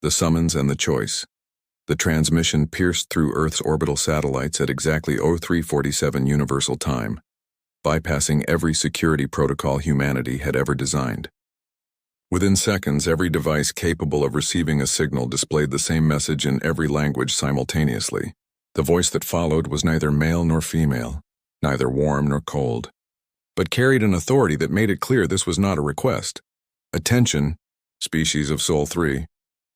The summons and the choice. The transmission pierced through Earth's orbital satellites at exactly 0347 Universal Time, bypassing every security protocol humanity had ever designed. Within seconds, every device capable of receiving a signal displayed the same message in every language simultaneously. The voice that followed was neither male nor female, neither warm nor cold, but carried an authority that made it clear this was not a request. Attention, species of Sol 3.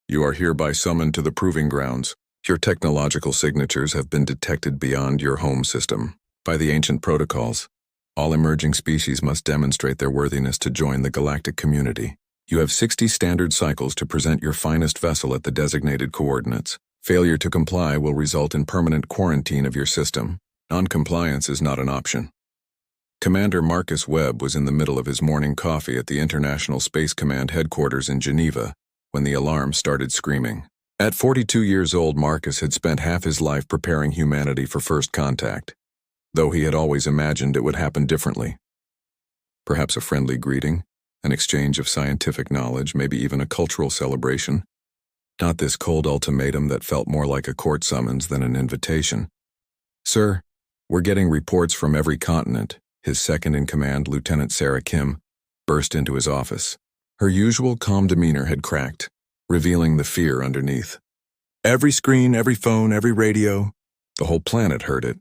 You are hereby summoned to the proving grounds. Your technological signatures have been detected beyond your home system. By the ancient protocols, all emerging species must demonstrate their worthiness to join the galactic community. You have 60 standard cycles to present your finest vessel at the designated coordinates. Failure to comply will result in permanent quarantine of your system. Non-compliance is not an option. Commander Marcus Webb was in the middle of his morning coffee at the International Space Command headquarters in Geneva when the alarm started screaming. At 42 years old, Marcus had spent half his life preparing humanity for first contact, though he had always imagined it would happen differently. Perhaps a friendly greeting, an exchange of scientific knowledge, maybe even a cultural celebration. Not this cold ultimatum that felt more like a court summons than an invitation. Sir, we're getting reports from every continent. His second-in-command, Lieutenant Sarah Kim, burst into his office. Her usual calm demeanor had cracked, revealing the fear underneath. Every screen, every phone, every radio. The whole planet heard it.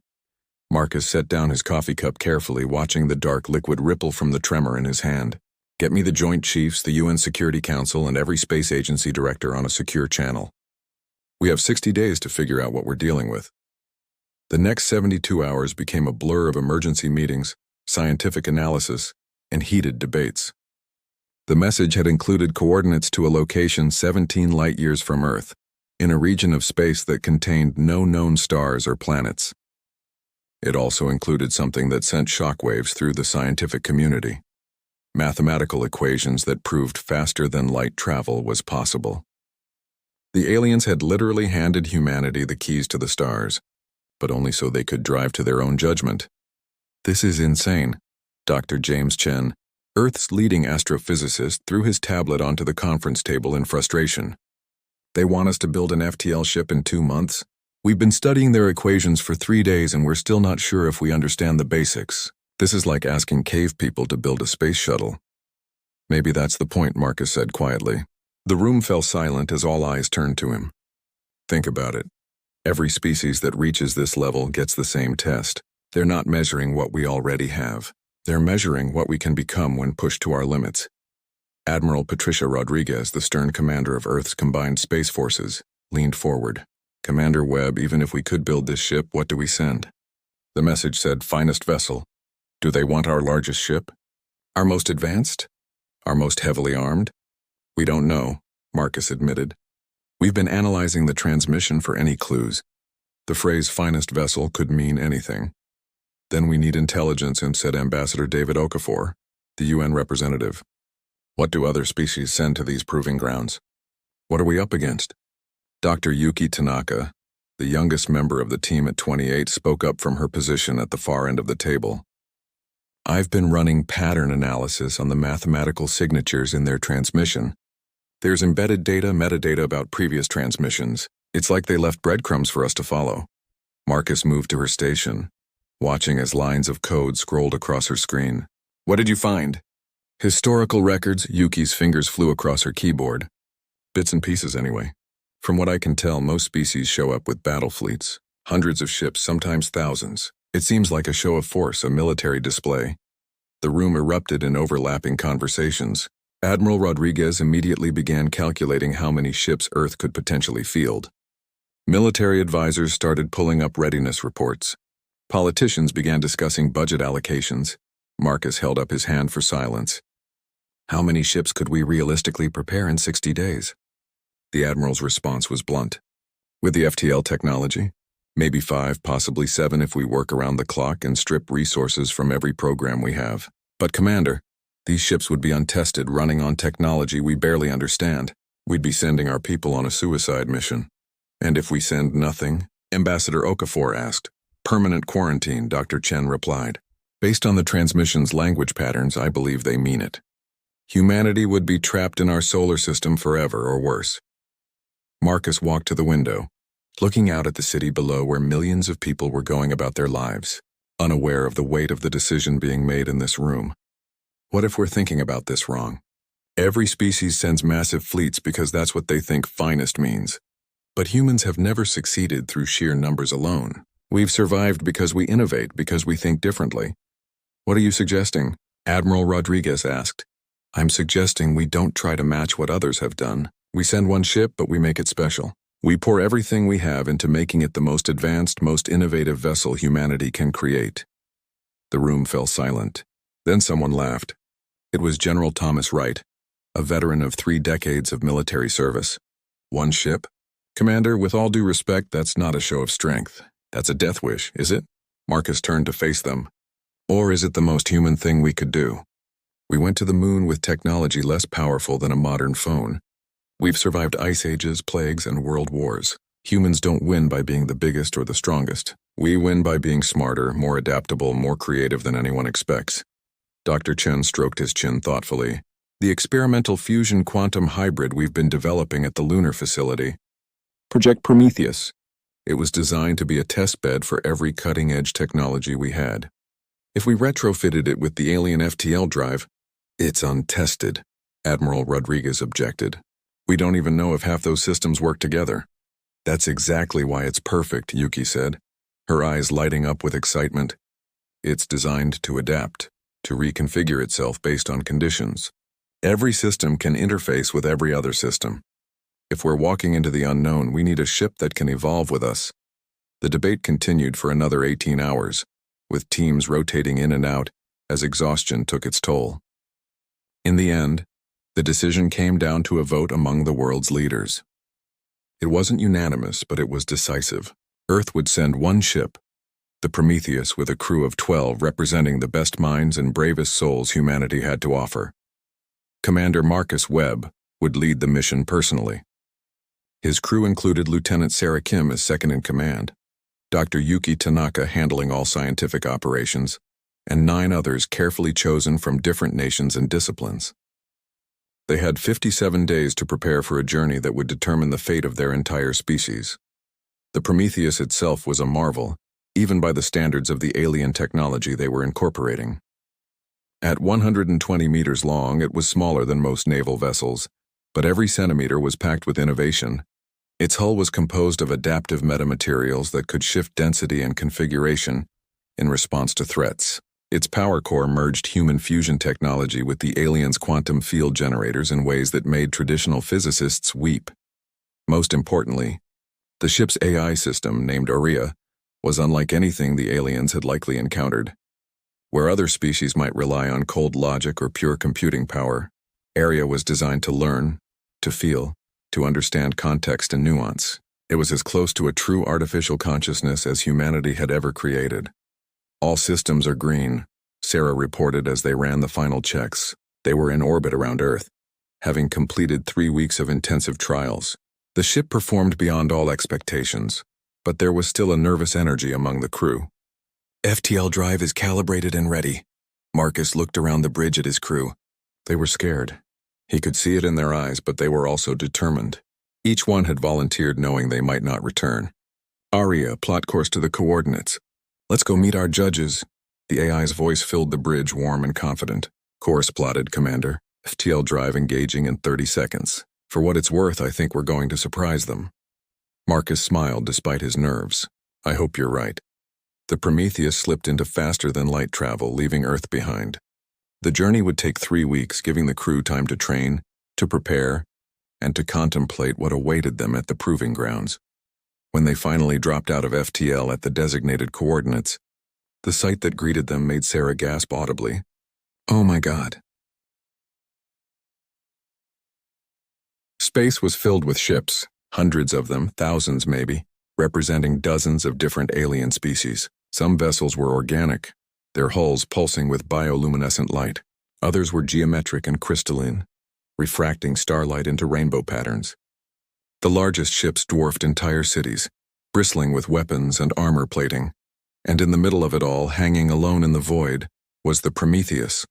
Marcus set down his coffee cup carefully, watching the dark liquid ripple from the tremor in his hand. Get me the Joint Chiefs, the UN Security Council, and every space agency director on a secure channel. We have 60 days to figure out what we're dealing with. The next 72 hours became a blur of emergency meetings, scientific analysis, and heated debates. The message had included coordinates to a location 17 light-years from Earth, in a region of space that contained no known stars or planets. It also included something that sent shockwaves through the scientific community. Mathematical equations that proved faster than light travel was possible. The aliens had literally handed humanity the keys to the stars, but only so they could drive to their own judgment. This is insane. Dr. James Chen, Earth's leading astrophysicist, threw his tablet onto the conference table in frustration. They want us to build an FTL ship in 2 months? We've been studying their equations for 3 days and we're still not sure if we understand the basics. This is like asking cave people to build a space shuttle. Maybe that's the point, Marcus said quietly. The room fell silent as all eyes turned to him. Think about it. Every species that reaches this level gets the same test. They're not measuring what we already have. They're measuring what we can become when pushed to our limits. Admiral Patricia Rodriguez, the stern commander of Earth's combined space forces, leaned forward. Commander Webb, even if we could build this ship, what do we send? The message said, finest vessel. Do they want our largest ship? Our most advanced? Our most heavily armed? We don't know, Marcus admitted. We've been analyzing the transmission for any clues. The phrase finest vessel could mean anything. Then we need intelligence, said Ambassador David Okafor, the UN representative. What do other species send to these proving grounds? What are we up against? Dr. Yuki Tanaka, the youngest member of the team at 28, spoke up from her position at the far end of the table. I've been running pattern analysis on the mathematical signatures in their transmission. There's embedded data, metadata about previous transmissions. It's like they left breadcrumbs for us to follow. Marcus moved to her station, watching as lines of code scrolled across her screen. What did you find? Historical records. Yuki's fingers flew across her keyboard. Bits and pieces anyway. From what I can tell, most species show up with battle fleets. Hundreds of ships, sometimes thousands. It seems like a show of force, a military display. The room erupted in overlapping conversations. Admiral Rodriguez immediately began calculating how many ships Earth could potentially field. Military advisors started pulling up readiness reports. Politicians began discussing budget allocations. Marcus held up his hand for silence. How many ships could we realistically prepare in 60 days? The Admiral's response was blunt. With the FTL technology, maybe 5, possibly 7 if we work around the clock and strip resources from every program we have. But Commander, these ships would be untested, running on technology we barely understand. We'd be sending our people on a suicide mission. And if we send nothing? Ambassador Okafor asked. Permanent quarantine, Dr. Chen replied. Based on the transmission's language patterns, I believe they mean it. Humanity would be trapped in our solar system forever or worse. Marcus walked to the window, looking out at the city below where millions of people were going about their lives, unaware of the weight of the decision being made in this room. What if we're thinking about this wrong? Every species sends massive fleets because that's what they think finest means. But humans have never succeeded through sheer numbers alone. We've survived because we innovate, because we think differently. What are you suggesting? Admiral Rodriguez asked. I'm suggesting we don't try to match what others have done. We send one ship, but we make it special. We pour everything we have into making it the most advanced, most innovative vessel humanity can create. The room fell silent. Then someone laughed. It was General Thomas Wright, a veteran of 3 decades of military service. One ship? Commander, with all due respect, that's not a show of strength. That's a death wish, is it? Marcus turned to face them. Or is it the most human thing we could do? We went to the moon with technology less powerful than a modern phone. We've survived ice ages, plagues, and world wars. Humans don't win by being the biggest or the strongest. We win by being smarter, more adaptable, more creative than anyone expects. Dr. Chen stroked his chin thoughtfully. The experimental fusion quantum hybrid we've been developing at the lunar facility. Project Prometheus. It was designed to be a test bed for every cutting-edge technology we had. If we retrofitted it with the alien FTL drive, it's untested, Admiral Rodriguez objected. We don't even know if half those systems work together. That's exactly why it's perfect, Yuki said, her eyes lighting up with excitement. It's designed to adapt, to reconfigure itself based on conditions. Every system can interface with every other system. If we're walking into the unknown, we need a ship that can evolve with us. The debate continued for another 18 hours, with teams rotating in and out as exhaustion took its toll. In the end, the decision came down to a vote among the world's leaders. It wasn't unanimous, but it was decisive. Earth would send one ship, the Prometheus, with a crew of 12 representing the best minds and bravest souls humanity had to offer. Commander Marcus Webb would lead the mission personally. His crew included Lieutenant Sarah Kim as second-in-command, Dr. Yuki Tanaka handling all scientific operations, and 9 others carefully chosen from different nations and disciplines. They had 57 days to prepare for a journey that would determine the fate of their entire species. The Prometheus itself was a marvel, even by the standards of the alien technology they were incorporating. At 120 meters long, it was smaller than most naval vessels, but every centimeter was packed with innovation. Its hull was composed of adaptive metamaterials that could shift density and configuration in response to threats. Its power core merged human fusion technology with the aliens' quantum field generators in ways that made traditional physicists weep. Most importantly, the ship's AI system, named Aria, was unlike anything the aliens had likely encountered. Where other species might rely on cold logic or pure computing power, Aria was designed to learn, to feel, to understand context and nuance. It was as close to a true artificial consciousness as humanity had ever created. All systems are green, Sarah reported as they ran the final checks. They were in orbit around Earth, having completed 3 weeks of intensive trials. The ship performed beyond all expectations, but there was still a nervous energy among the crew. FTL drive is calibrated and ready. Marcus looked around the bridge at his crew. They were scared. He could see it in their eyes, but they were also determined. Each one had volunteered knowing they might not return. Aria, plot course to the coordinates. Let's go meet our judges. The AI's voice filled the bridge, warm and confident. Course plotted, Commander. FTL drive engaging in 30 seconds. For what it's worth, I think we're going to surprise them. Marcus smiled despite his nerves. I hope you're right. The Prometheus slipped into faster-than-light travel, leaving Earth behind. The journey would take 3 weeks, giving the crew time to train, to prepare, and to contemplate what awaited them at the proving grounds. When they finally dropped out of FTL at the designated coordinates, the sight that greeted them made Sarah gasp audibly. Oh my God. Space was filled with ships, hundreds of them, thousands maybe, representing dozens of different alien species. Some vessels were organic, their hulls pulsing with bioluminescent light. Others were geometric and crystalline, refracting starlight into rainbow patterns. The largest ships dwarfed entire cities, bristling with weapons and armor plating, and in the middle of it all, hanging alone in the void, was the Prometheus.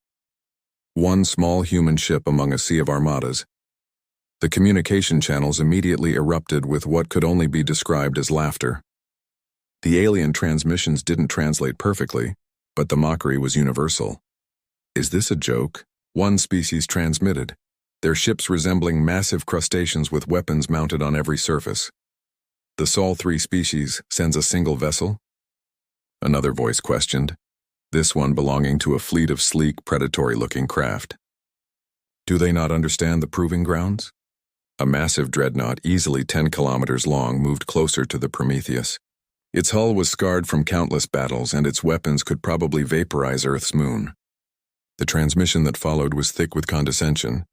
One small human ship among a sea of armadas. The communication channels immediately erupted with what could only be described as laughter. The alien transmissions didn't translate perfectly, but the mockery was universal. "Is this a joke?" one species transmitted, their ships resembling massive crustaceans with weapons mounted on every surface. "The Sol 3 species sends a single vessel?" Another voice questioned, this one belonging to a fleet of sleek, predatory-looking craft. "Do they not understand the proving grounds?" A massive dreadnought, easily 10 kilometers long, moved closer to the Prometheus. Its hull was scarred from countless battles, and its weapons could probably vaporize Earth's moon. The transmission that followed was thick with condescension.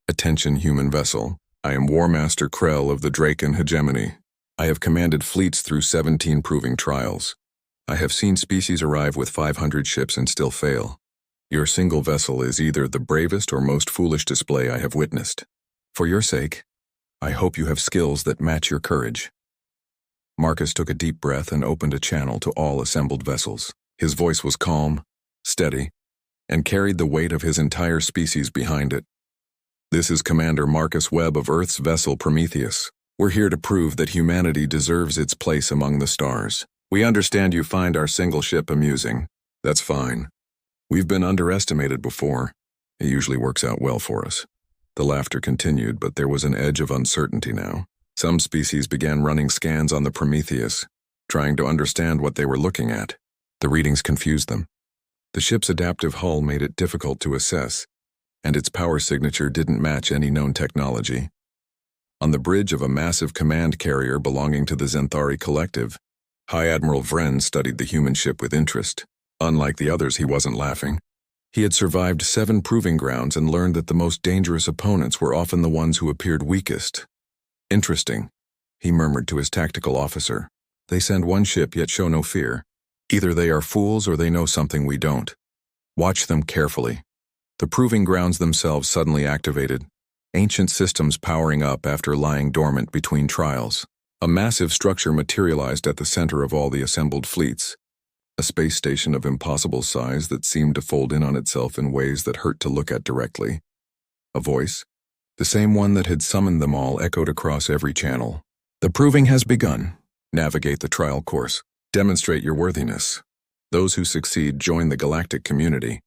"Attention, human vessel. I am War Master Krell of the Draken Hegemony. I have commanded fleets through 17 proving trials. I have seen species arrive with 500 ships and still fail. Your single vessel is either the bravest or most foolish display I have witnessed. For your sake, I hope you have skills that match your courage." Marcus took a deep breath and opened a channel to all assembled vessels. His voice was calm, steady, and carried the weight of his entire species behind it. "This is Commander Marcus Webb of Earth's vessel Prometheus. We're here to prove that humanity deserves its place among the stars. We understand you find our single ship amusing. That's fine. We've been underestimated before. It usually works out well for us." The laughter continued, but there was an edge of uncertainty now. Some species began running scans on the Prometheus, trying to understand what they were looking at. The readings confused them. The ship's adaptive hull made it difficult to assess, and its power signature didn't match any known technology. On the bridge of a massive command carrier belonging to the Zenthari Collective, High Admiral Vren studied the human ship with interest. Unlike the others, he wasn't laughing. He had survived 7 proving grounds and learned that the most dangerous opponents were often the ones who appeared weakest. "Interesting," he murmured to his tactical officer. "They send one ship yet show no fear. Either they are fools or they know something we don't. Watch them carefully." The proving grounds themselves suddenly activated, ancient systems powering up after lying dormant between trials. A massive structure materialized at the center of all the assembled fleets, a space station of impossible size that seemed to fold in on itself in ways that hurt to look at directly. A voice, the same one that had summoned them all, echoed across every channel. "The proving has begun. Navigate the trial course. Demonstrate your worthiness. Those who succeed join the Galactic community.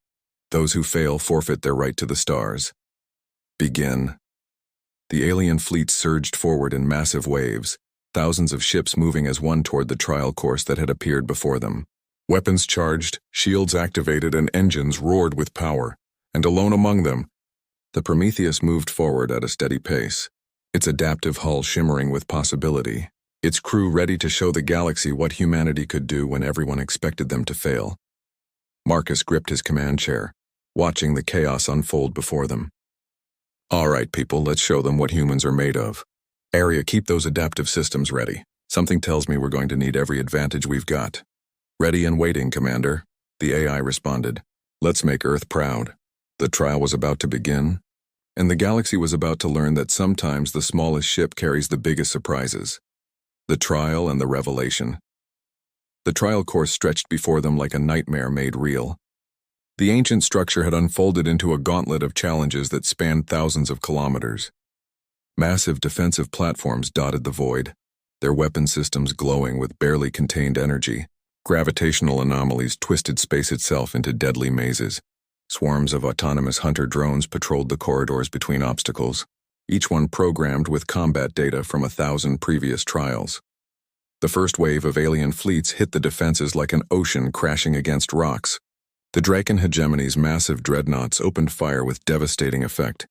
Those who fail forfeit their right to the stars. Begin." The alien fleet surged forward in massive waves, thousands of ships moving as one toward the trial course that had appeared before them. Weapons charged, shields activated, and engines roared with power, and alone among them, the Prometheus moved forward at a steady pace, its adaptive hull shimmering with possibility, its crew ready to show the galaxy what humanity could do when everyone expected them to fail. Marcus gripped his command chair, watching the chaos unfold before them. "All right, people, let's show them what humans are made of. Area, keep those adaptive systems ready. Something tells me we're going to need every advantage we've got." "Ready and waiting, Commander," the AI responded. "Let's make Earth proud." The trial was about to begin, and the galaxy was about to learn that sometimes the smallest ship carries the biggest surprises. The trial and the revelation. The trial course stretched before them like a nightmare made real. The ancient structure had unfolded into a gauntlet of challenges that spanned thousands of kilometers. Massive defensive platforms dotted the void, their weapon systems glowing with barely contained energy. Gravitational anomalies twisted space itself into deadly mazes. Swarms of autonomous hunter drones patrolled the corridors between obstacles, each one programmed with combat data from 1,000 previous trials. The first wave of alien fleets hit the defenses like an ocean crashing against rocks. The Draken Hegemony's massive dreadnoughts opened fire with devastating effect,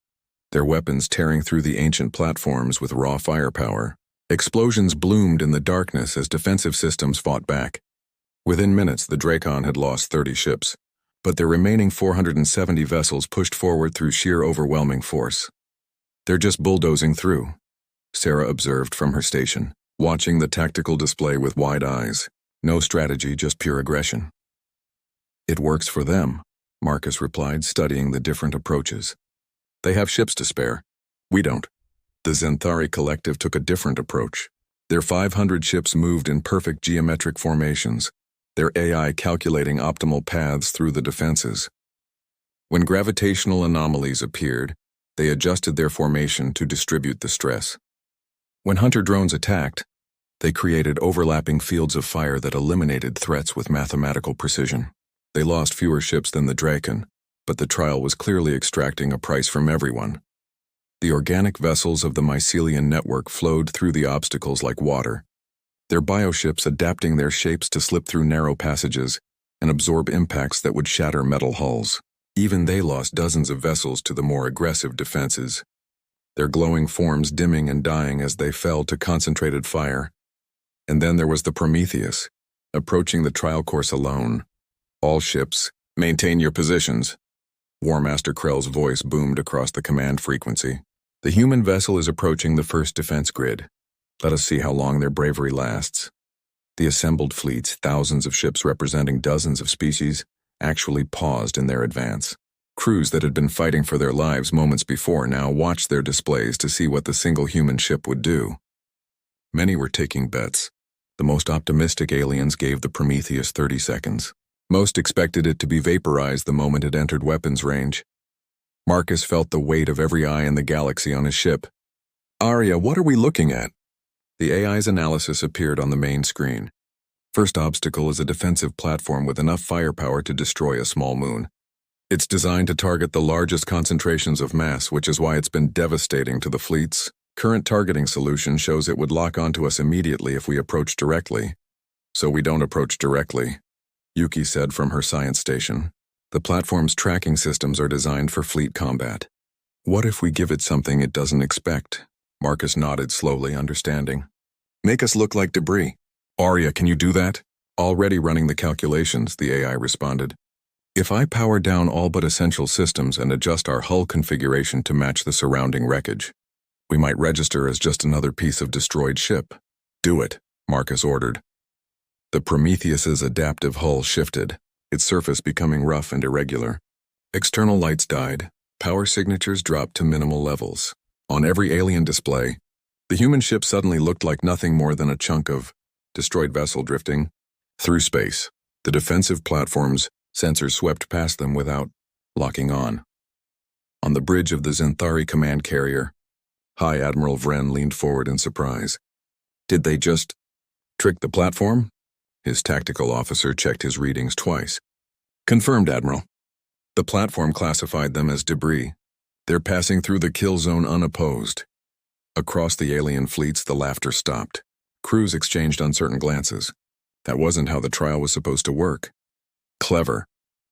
their weapons tearing through the ancient platforms with raw firepower. Explosions bloomed in the darkness as defensive systems fought back. Within minutes, the Drakon had lost 30 ships, but their remaining 470 vessels pushed forward through sheer overwhelming force. "They're just bulldozing through," Sarah observed from her station, watching the tactical display with wide eyes. "No strategy, just pure aggression." "It works for them," Marcus replied, studying the different approaches. "They have ships to spare. We don't." The Zenthari Collective took a different approach. Their 500 ships moved in perfect geometric formations, their AI calculating optimal paths through the defenses. When gravitational anomalies appeared, They adjusted their formation to distribute the stress. When hunter drones attacked, they created overlapping fields of fire that eliminated threats with mathematical precision. They lost fewer ships than the Draken, but the trial was clearly extracting a price from everyone. The organic vessels of the mycelium network flowed through the obstacles like water, their bioships adapting their shapes to slip through narrow passages and absorb impacts that would shatter metal hulls. Even they lost dozens of vessels to the more aggressive defenses, their glowing forms dimming and dying as they fell to concentrated fire. And then there was the Prometheus, approaching the trial course alone. All ships, maintain your positions. War Master Krell's voice boomed across the command frequency. The human vessel is approaching the first defense grid. Let us see how long their bravery lasts. The assembled fleets, thousands of ships representing dozens of species, actually paused in their advance. Crews that had been fighting for their lives moments before now watched their displays to see what the single human ship would do. Many were taking bets. The most optimistic aliens gave the Prometheus 30 seconds. Most expected it to be vaporized the moment it entered weapons range. Marcus felt the weight of every eye in the galaxy on his ship. "Arya, what are we looking at?" The AI's analysis appeared on the main screen. First obstacle is a defensive platform with enough firepower to destroy a small moon. It's designed to target the largest concentrations of mass, which is why it's been devastating to the fleets. Current targeting solution shows it would lock onto us immediately if we approach directly. So we don't approach directly, Yuki said from her science station. The platform's tracking systems are designed for fleet combat. What if we give it something it doesn't expect? Marcus nodded slowly, understanding. Make us look like debris. Arya, can you do that? Already running the calculations, the AI responded. If I power down all but essential systems and adjust our hull configuration to match the surrounding wreckage, we might register as just another piece of destroyed ship. Do it, Marcus ordered. The Prometheus's adaptive hull shifted, its surface becoming rough and irregular. External lights died, power signatures dropped to minimal levels. On every alien display, the human ship suddenly looked like nothing more than a chunk of destroyed vessel drifting through space. The defensive platform's sensors swept past them without locking on. On the bridge of the Zenthari command carrier, High Admiral Vren leaned forward in surprise. Did they just trick the platform? His tactical officer checked his readings twice. Confirmed, Admiral. The platform classified them as debris. They're passing through the kill zone unopposed. Across the alien fleets, the laughter stopped. Crews exchanged uncertain glances. That wasn't how the trial was supposed to work. Clever,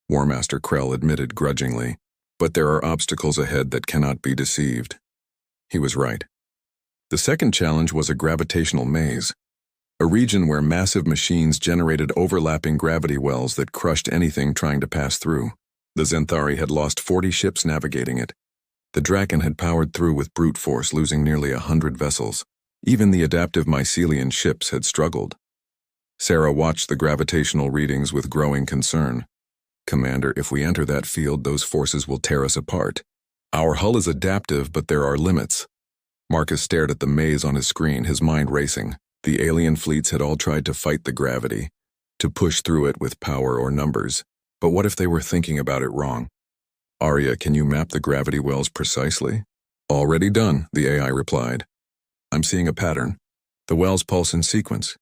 War Master Krell admitted grudgingly, but there are obstacles ahead that cannot be deceived. He was right. The second challenge was a gravitational maze, a region where massive machines generated overlapping gravity wells that crushed anything trying to pass through. The Zenthari had lost 40 ships navigating it. The Draken had powered through with brute force, losing nearly 100 vessels. Even the adaptive mycelium ships had struggled. Sarah watched the gravitational readings with growing concern. Commander, if we enter that field, those forces will tear us apart. Our hull is adaptive, but there are limits. Marcus stared at the maze on his screen, his mind racing. The alien fleets had all tried to fight the gravity, to push through it with power or numbers. But what if they were thinking about it wrong? Arya, can you map the gravity wells precisely? Already done, the AI replied. I'm seeing a pattern. The wells pulse in sequence,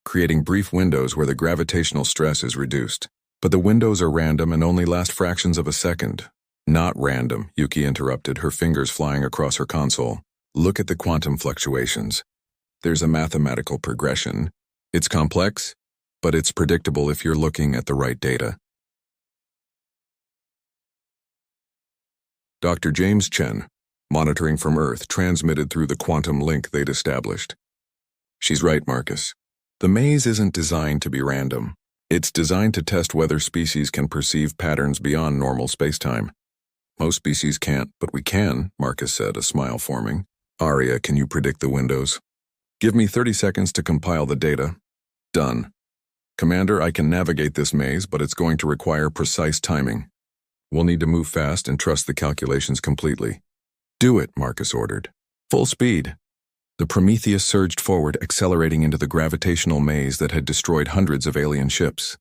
creating brief windows where the gravitational stress is reduced. But the windows are random and only last fractions of a second. Not random, Yuki interrupted, her fingers flying across her console. Look at the quantum fluctuations. There's a mathematical progression. It's complex, but it's predictable if you're looking at the right data. Dr. James Chen, monitoring from Earth, transmitted through the quantum link they'd established. She's right, Marcus. The maze isn't designed to be random. It's designed to test whether species can perceive patterns beyond normal spacetime. Most species can't, but we can, Marcus said, a smile forming. Arya, can you predict the windows? Give me 30 seconds to compile the data. Done. Commander, I can navigate this maze, but it's going to require precise timing. We'll need to move fast and trust the calculations completely. Do it, Marcus ordered. Full speed. The Prometheus surged forward, accelerating into the gravitational maze that had destroyed hundreds of alien ships.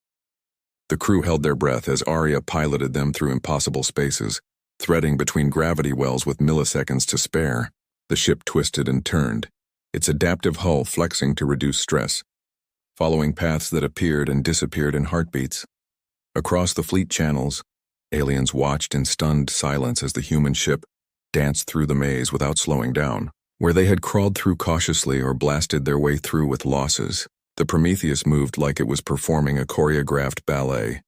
The crew held their breath as Arya piloted them through impossible spaces, Threading between gravity wells with milliseconds to spare, the ship twisted and turned, its adaptive hull flexing to reduce stress, following paths that appeared and disappeared in heartbeats. Across the fleet channels, aliens watched in stunned silence as the human ship danced through the maze without slowing down. Where they had crawled through cautiously or blasted their way through with losses, the Prometheus moved like it was performing a choreographed ballet.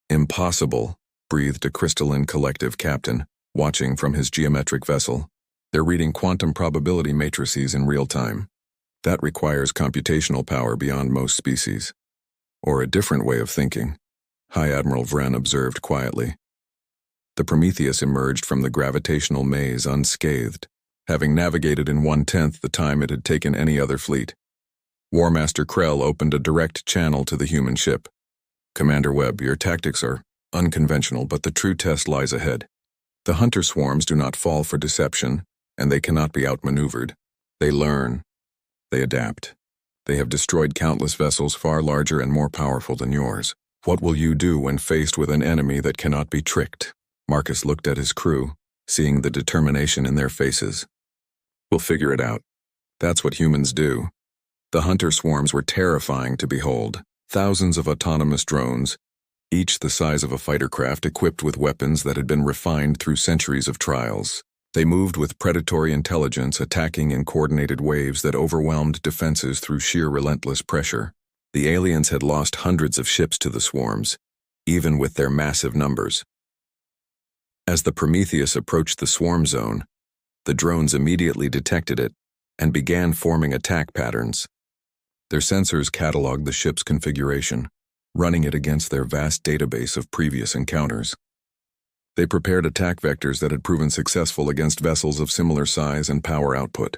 Impossible, breathed a crystalline collective captain, watching from his geometric vessel. They're reading quantum probability matrices in real time. That requires computational power beyond most species. Or a different way of thinking, High Admiral Vren observed quietly. The Prometheus emerged from the gravitational maze unscathed, having navigated in 1/10 the time it had taken any other fleet. War Master Krell opened a direct channel to the human ship. Commander Webb, your tactics are unconventional, but the true test lies ahead. The hunter swarms do not fall for deception, and they cannot be outmaneuvered. They learn. They adapt. They have destroyed countless vessels far larger and more powerful than yours. What will you do when faced with an enemy that cannot be tricked? Marcus looked at his crew, seeing the determination in their faces. We'll figure it out. That's what humans do. The hunter swarms were terrifying to behold. Thousands of autonomous drones, each the size of a fighter craft equipped with weapons that had been refined through centuries of trials. They moved with predatory intelligence, attacking in coordinated waves that overwhelmed defenses through sheer relentless pressure. The aliens had lost hundreds of ships to the swarms, even with their massive numbers. As the Prometheus approached the swarm zone, the drones immediately detected it and began forming attack patterns. Their sensors cataloged the ship's configuration, running it against their vast database of previous encounters. They prepared attack vectors that had proven successful against vessels of similar size and power output.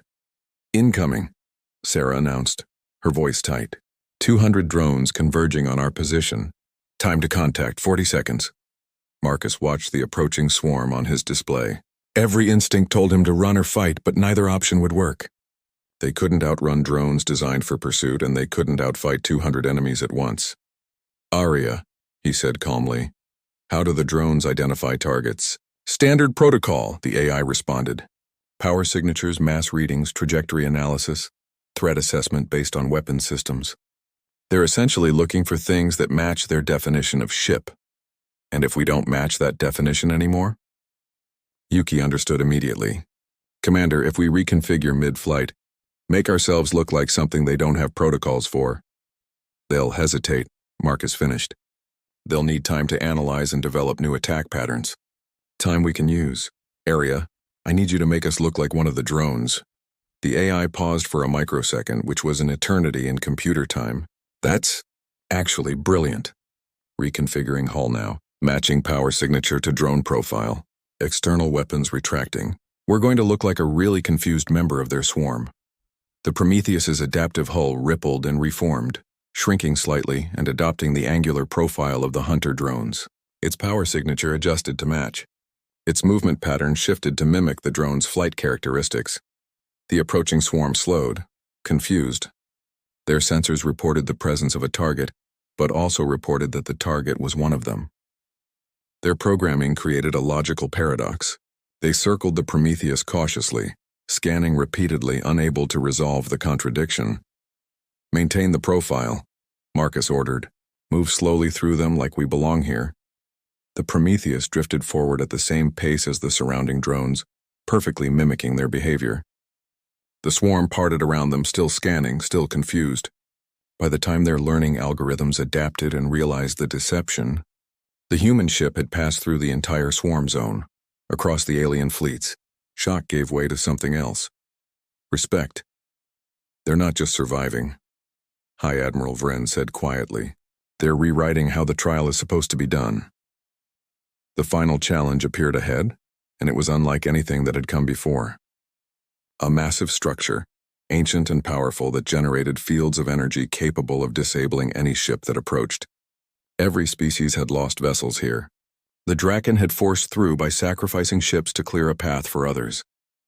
Incoming, Sarah announced, her voice tight. 200 drones converging on our position. Time to contact, 40 seconds. Marcus watched the approaching swarm on his display. Every instinct told him to run or fight, but neither option would work. They couldn't outrun drones designed for pursuit, and they couldn't outfight 200 enemies at once. Aria, he said calmly. How do the drones identify targets? Standard protocol, the AI responded. Power signatures, mass readings, trajectory analysis, threat assessment based on weapon systems. They're essentially looking for things that match their definition of ship. And if we don't match that definition anymore? Yuki understood immediately. Commander, if we reconfigure mid-flight, make ourselves look like something they don't have protocols for. They'll hesitate, Marcus finished. They'll need time to analyze and develop new attack patterns. Time we can use. Aria, I need you to make us look like one of the drones. The AI paused for a microsecond, which was an eternity in computer time. That's actually brilliant. Reconfiguring hull now, matching power signature to drone profile, external weapons retracting. We're going to look like a really confused member of their swarm. The Prometheus's adaptive hull rippled and reformed, shrinking slightly and adopting the angular profile of the hunter drones. Its power signature adjusted to match. Its movement pattern shifted to mimic the drone's flight characteristics. The approaching swarm slowed, confused. Their sensors reported the presence of a target, but also reported that the target was one of them. Their programming created a logical paradox. They circled the Prometheus cautiously, scanning repeatedly, unable to resolve the contradiction. Maintain the profile, Marcus ordered. Move slowly through them like we belong here. The Prometheus drifted forward at the same pace as the surrounding drones, perfectly mimicking their behavior. The swarm parted around them, still scanning, still confused. By the time their learning algorithms adapted and realized the deception, the human ship had passed through the entire swarm zone, across the alien fleets. Shock gave way to something else. Respect. They're not just surviving, High Admiral Vren said quietly. They're rewriting how the trial is supposed to be done. The final challenge appeared ahead, and it was unlike anything that had come before. A massive structure, ancient and powerful, that generated fields of energy capable of disabling any ship that approached. Every species had lost vessels here. The Draken had forced through by sacrificing ships to clear a path for others.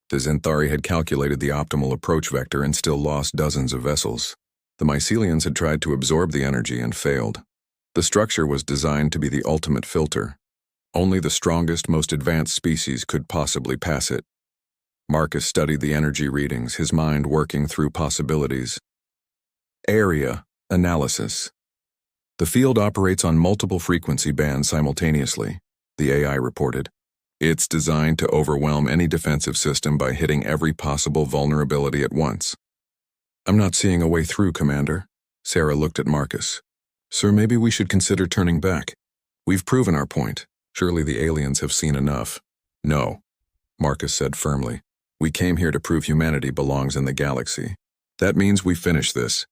The Zenthari had calculated the optimal approach vector and still lost dozens of vessels. The Mycelians had tried to absorb the energy and failed. The structure was designed to be the ultimate filter. Only the strongest, most advanced species could possibly pass it. Marcus studied the energy readings, his mind working through possibilities. Area analysis. The field operates on multiple frequency bands simultaneously, the AI reported. It's designed to overwhelm any defensive system by hitting every possible vulnerability at once. I'm not seeing a way through, Commander. Sarah looked at Marcus. Sir, maybe we should consider turning back. We've proven our point. Surely the aliens have seen enough. No, Marcus said firmly. We came here to prove humanity belongs in the galaxy. That means we finish this.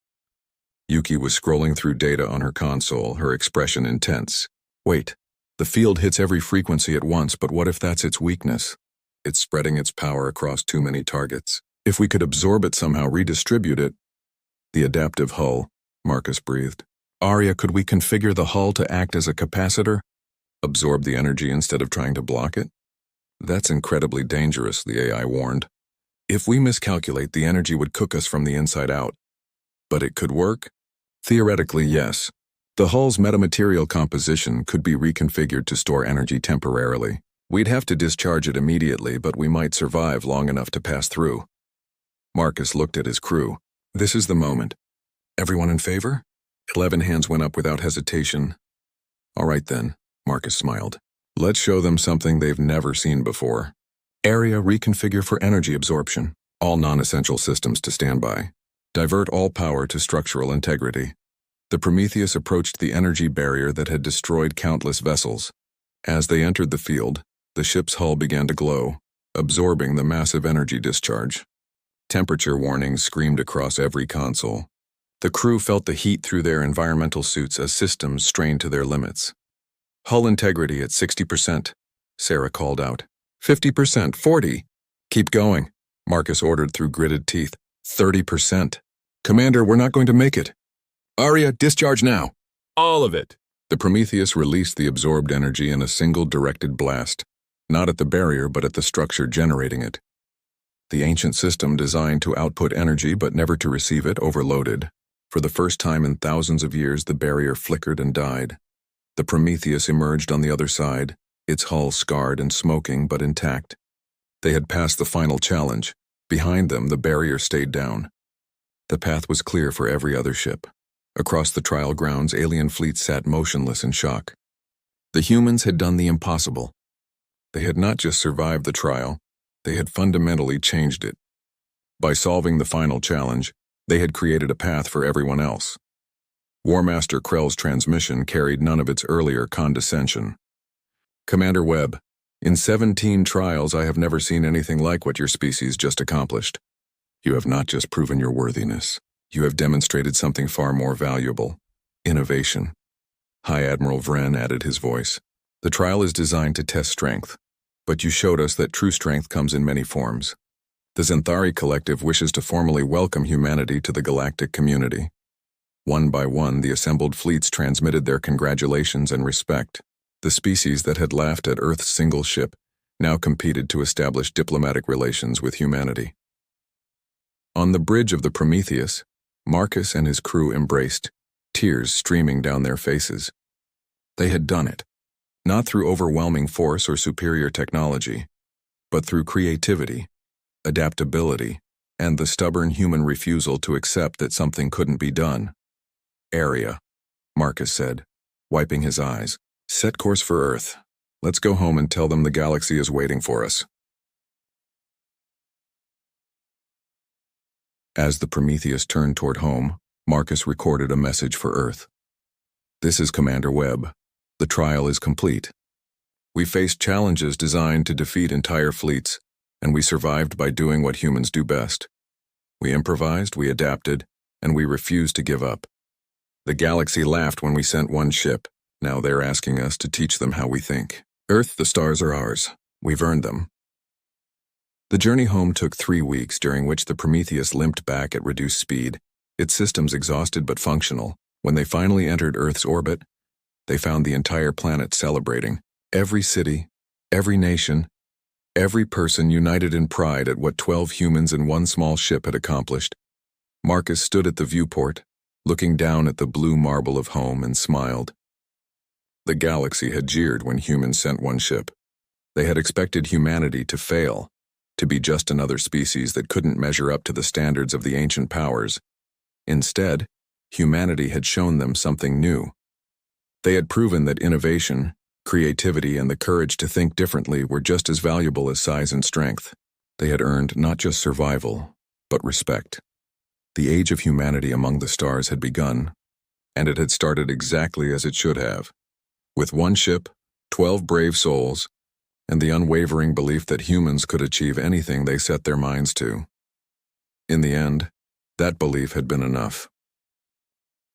Yuki was scrolling through data on her console, her expression intense. Wait, the field hits every frequency at once, but what if that's its weakness? It's spreading its power across too many targets. If we could absorb it somehow, redistribute it. The adaptive hull, Marcus breathed. Arya, could we configure the hull to act as a capacitor? Absorb the energy instead of trying to block it? That's incredibly dangerous, the AI warned. If we miscalculate, the energy would cook us from the inside out. But it could work? Theoretically, yes. The hull's metamaterial composition could be reconfigured to store energy temporarily. We'd have to discharge it immediately, but we might survive long enough to pass through. Marcus looked at his crew. This is the moment. Everyone in favor? 11 hands went up without hesitation. All right then, Marcus smiled. Let's show them something they've never seen before. Area reconfigure for energy absorption. All non-essential systems to standby. Divert all power to structural integrity. The Prometheus approached the energy barrier that had destroyed countless vessels. As they entered the field, the ship's hull began to glow, absorbing the massive energy discharge. Temperature warnings screamed across every console. The crew felt the heat through their environmental suits as systems strained to their limits. Hull integrity at 60%, Sarah called out. 50%, 40. Keep going, Marcus ordered through gritted teeth. 30%. Commander, we're not going to make it. Arya, discharge now. All of it. The Prometheus released the absorbed energy in a single directed blast, not at the barrier but at the structure generating it. The ancient system designed to output energy but never to receive it overloaded. For the first time in thousands of years, the barrier flickered and died. The Prometheus emerged on the other side, its hull scarred and smoking but intact. They had passed the final challenge. Behind them, the barrier stayed down. The path was clear for every other ship. Across the trial grounds, alien fleets sat motionless in shock. The humans had done the impossible. They had not just survived the trial, they had fundamentally changed it. By solving the final challenge, they had created a path for everyone else. War Master Krell's transmission carried none of its earlier condescension. Commander Webb, in 17 trials I have never seen anything like what your species just accomplished. You have not just proven your worthiness. You have demonstrated something far more valuable. Innovation. High Admiral Vren added his voice. The trial is designed to test strength, but you showed us that true strength comes in many forms. The Xanthari Collective wishes to formally welcome humanity to the galactic community. One by one, the assembled fleets transmitted their congratulations and respect. The species that had laughed at Earth's single ship now competed to establish diplomatic relations with humanity. On the bridge of the Prometheus, Marcus and his crew embraced, tears streaming down their faces. They had done it, not through overwhelming force or superior technology, but through creativity, adaptability, and the stubborn human refusal to accept that something couldn't be done. Area, Marcus said, wiping his eyes. Set course for Earth. Let's go home and tell them the galaxy is waiting for us. As the Prometheus turned toward home, Marcus recorded a message for Earth. This is Commander Webb. The trial is complete. We faced challenges designed to defeat entire fleets, and we survived by doing what humans do best. We improvised, we adapted, and we refused to give up. The galaxy laughed when we sent one ship. Now they're asking us to teach them how we think. Earth, the stars are ours. We've earned them. The journey home took 3 weeks, during which the Prometheus limped back at reduced speed, its systems exhausted but functional. When they finally entered Earth's orbit, they found the entire planet celebrating. Every city, every nation, every person united in pride at what 12 humans in one small ship had accomplished. Marcus stood at the viewport, looking down at the blue marble of home, and smiled. The galaxy had jeered when humans sent one ship. They had expected humanity to fail, to be just another species that couldn't measure up to the standards of the ancient powers. Instead, humanity had shown them something new. They had proven that innovation, creativity, and the courage to think differently were just as valuable as size and strength. They had earned not just survival, but respect. The age of humanity among the stars had begun, and it had started exactly as it should have. With one ship, 12 brave souls, and the unwavering belief that humans could achieve anything they set their minds to. In the end, that belief had been enough.